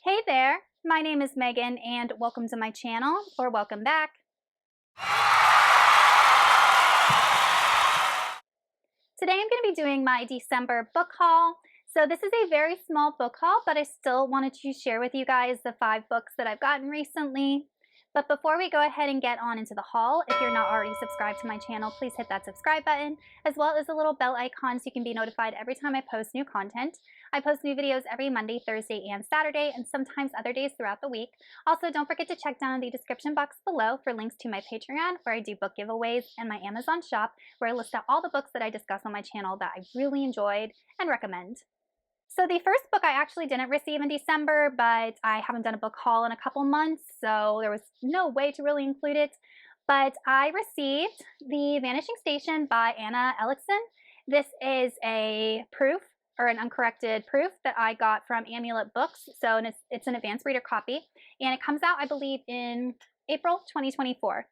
Hey there, my name is Megan and welcome to my channel, or welcome back. Today I'm going to be doing my December book haul. So this is a very small book haul, but I still wanted to share with you guys the 5 books that I've gotten recently. But before we go ahead and get on into the haul, if you're not already subscribed to my channel, please hit that subscribe button, as well as the little bell icon so you can be notified every time I post new content. I post new videos every Monday, Thursday, and Saturday, and sometimes other days throughout the week. Also, don't forget to check down in the description box below for links to my Patreon, where I do book giveaways, and my Amazon shop, where I list out all the books that I discuss on my channel that I really enjoyed and recommend. So the first book I actually didn't receive in December, but I haven't done a book haul in a couple months, so there was no way to really include it. But I received The Vanishing Station by Anna Elixon. This is a proof, or an uncorrected proof, that I got from Amulet Books. So it's an advanced reader copy, and it comes out, I believe, in April 2024.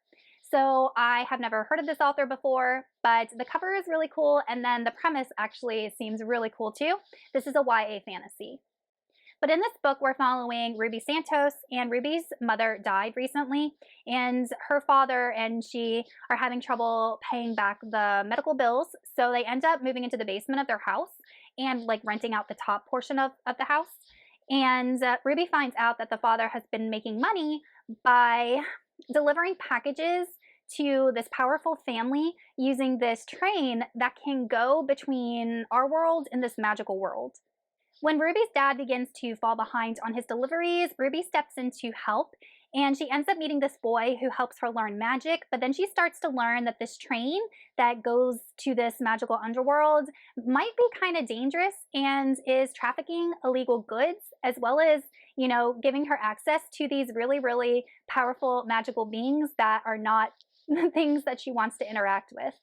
So I have never heard of this author before, but the cover is really cool, and then the premise actually seems really cool too. This is a YA fantasy. But in this book, we're following Ruby Santos, and Ruby's mother died recently, and her father and she are having trouble paying back the medical bills, so they end up moving into the basement of their house and like renting out the top portion of the house. And Ruby finds out that the father has been making money by delivering packages to this powerful family using this train that can go between our world and this magical world. When Ruby's dad begins to fall behind on his deliveries, Ruby steps in to help, and she ends up meeting this boy who helps her learn magic, but then she starts to learn that this train that goes to this magical underworld might be kind of dangerous and is trafficking illegal goods, as well as, you know, giving her access to these really, really powerful magical beings that are not the things that she wants to interact with.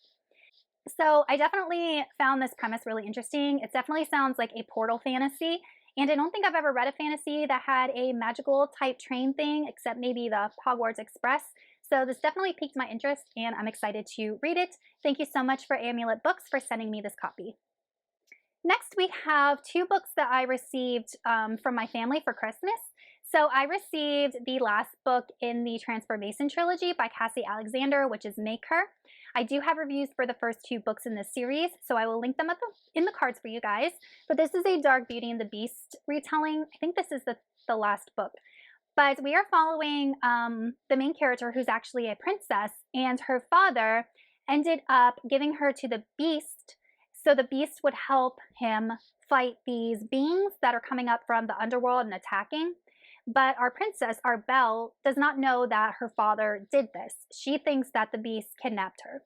So I definitely found this premise really interesting. It definitely sounds like a portal fantasy, and I don't think I've ever read a fantasy that had a magical type train thing, except maybe the Hogwarts Express. So this definitely piqued my interest, and I'm excited to read it. Thank you so much for Amulet Books for sending me this copy. Next, we have 2 books that I received from my family for Christmas. So I received the last book in the Transformation trilogy by Cassie Alexander, which is Make Her. I do have reviews for the first 2 books in this series, so I will link them in the cards for you guys. But this is a Dark Beauty and the Beast retelling. I think this is the last book. But we are following the main character, who's actually a princess, and her father ended up giving her to the Beast, so the Beast would help him fight these beings that are coming up from the underworld and attacking. But our princess, our Belle, does not know that her father did this. She thinks that the Beast kidnapped her.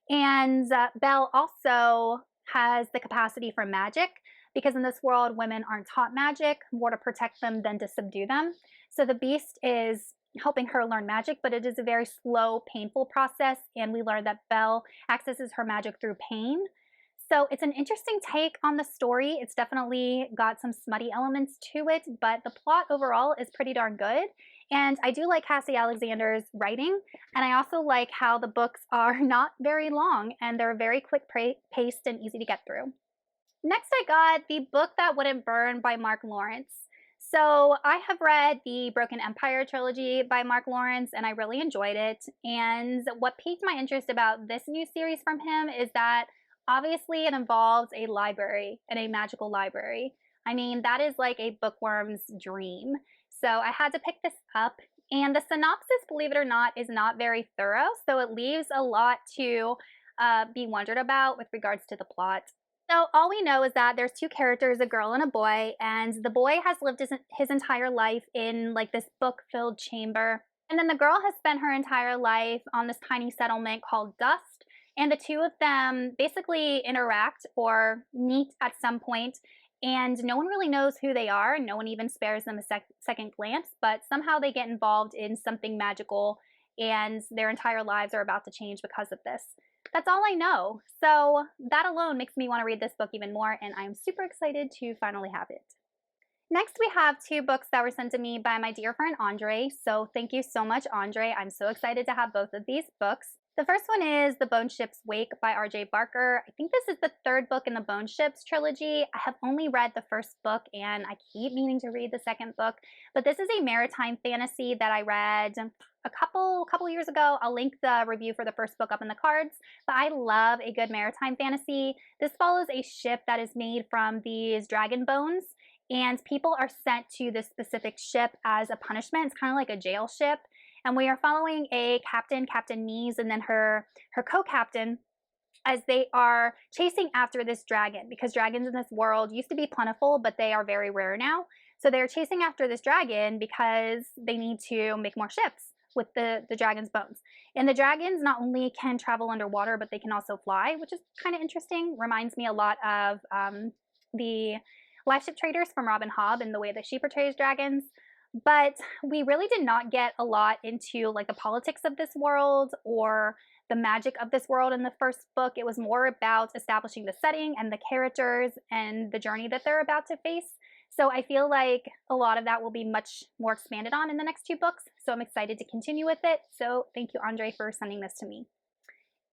And Belle also has the capacity for magic, because in this world, women aren't taught magic, more to protect them than to subdue them. So the Beast is helping her learn magic, but it is a very slow, painful process, and we learn that Belle accesses her magic through pain. So it's an interesting take on the story. It's definitely got some smutty elements to it, but the plot overall is pretty darn good. And I do like Cassie Alexander's writing, and I also like how the books are not very long, and they're very quick paced and easy to get through. Next, I got The Book That Wouldn't Burn by Mark Lawrence. So I have read the Broken Empire trilogy by Mark Lawrence, and I really enjoyed it. And what piqued my interest about this new series from him is that obviously it involves a library and a magical library. I mean, that is like a bookworm's dream. So I had to pick this up, and the synopsis, believe it or not, is not very thorough, so it leaves a lot to be wondered about with regards to the plot. So all we know is that there's 2 characters, a girl and a boy, and the boy has lived his entire life in like this book-filled chamber. And then the girl has spent her entire life on this tiny settlement called Dust, and the 2 of them basically interact or meet at some point, and no one really knows who they are. No one even spares them a second glance, but somehow they get involved in something magical, and their entire lives are about to change because of this. That's all I know. So that alone makes me want to read this book even more, and I'm super excited to finally have it. Next, we have 2 books that were sent to me by my dear friend Andre. So thank you so much, Andre. I'm so excited to have both of these books. The first one is The Bone Ship's Wake by R.J. Barker. I think this is the third book in the Bone Ships trilogy. I have only read the first book and I keep meaning to read the second book, but this is a maritime fantasy that I read a couple years ago. I'll link the review for the first book up in the cards, but I love a good maritime fantasy. This follows a ship that is made from these dragon bones, and people are sent to this specific ship as a punishment. It's kind of like a jail ship. And we are following a captain, Captain Nees, and then her co-captain, as they are chasing after this dragon, because dragons in this world used to be plentiful, but they are very rare now. So they're chasing after this dragon because they need to make more ships with the dragon's bones. And the dragons not only can travel underwater, but they can also fly, which is kind of interesting. Reminds me a lot of the Life Ship Traders from Robin Hobb and the way that she portrays dragons. But we really did not get a lot into like the politics of this world or the magic of this world in the first book. It was more about establishing the setting and the characters and the journey that they're about to face. So I feel like a lot of that will be much more expanded on in the next two books. So I'm excited to continue with it. So thank you, Andre, for sending this to me.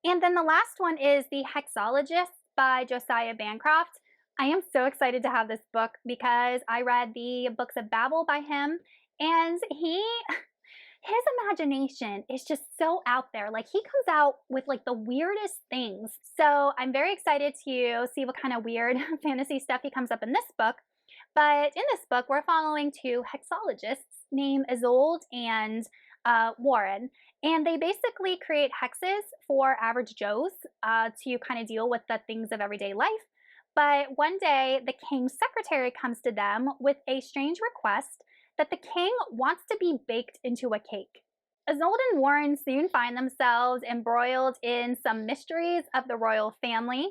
And then the last one is The Hexologist by Josiah Bancroft. I am so excited to have this book because I read the Books of Babel by him, and his imagination is just so out there. Like, he comes out with like the weirdest things. So I'm very excited to see what kind of weird fantasy stuff he comes up in this book. But in this book, we're following two hexologists named Isolde and Warren. And they basically create hexes for average Joes to kind of deal with the things of everyday life. But one day, the king's secretary comes to them with a strange request that the king wants to be baked into a cake. Isolde and Warren soon find themselves embroiled in some mysteries of the royal family.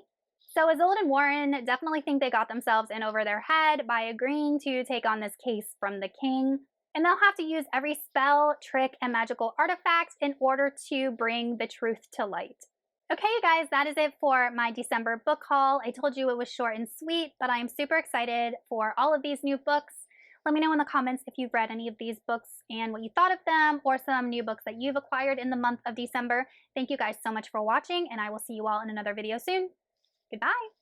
So Isolde and Warren definitely think they got themselves in over their head by agreeing to take on this case from the king. And they'll have to use every spell, trick, and magical artifact in order to bring the truth to light. Okay, you guys, that is it for my December book haul. I told you it was short and sweet, but I am super excited for all of these new books. Let me know in the comments if you've read any of these books and what you thought of them, or some new books that you've acquired in the month of December. Thank you guys so much for watching, and I will see you all in another video soon. Goodbye!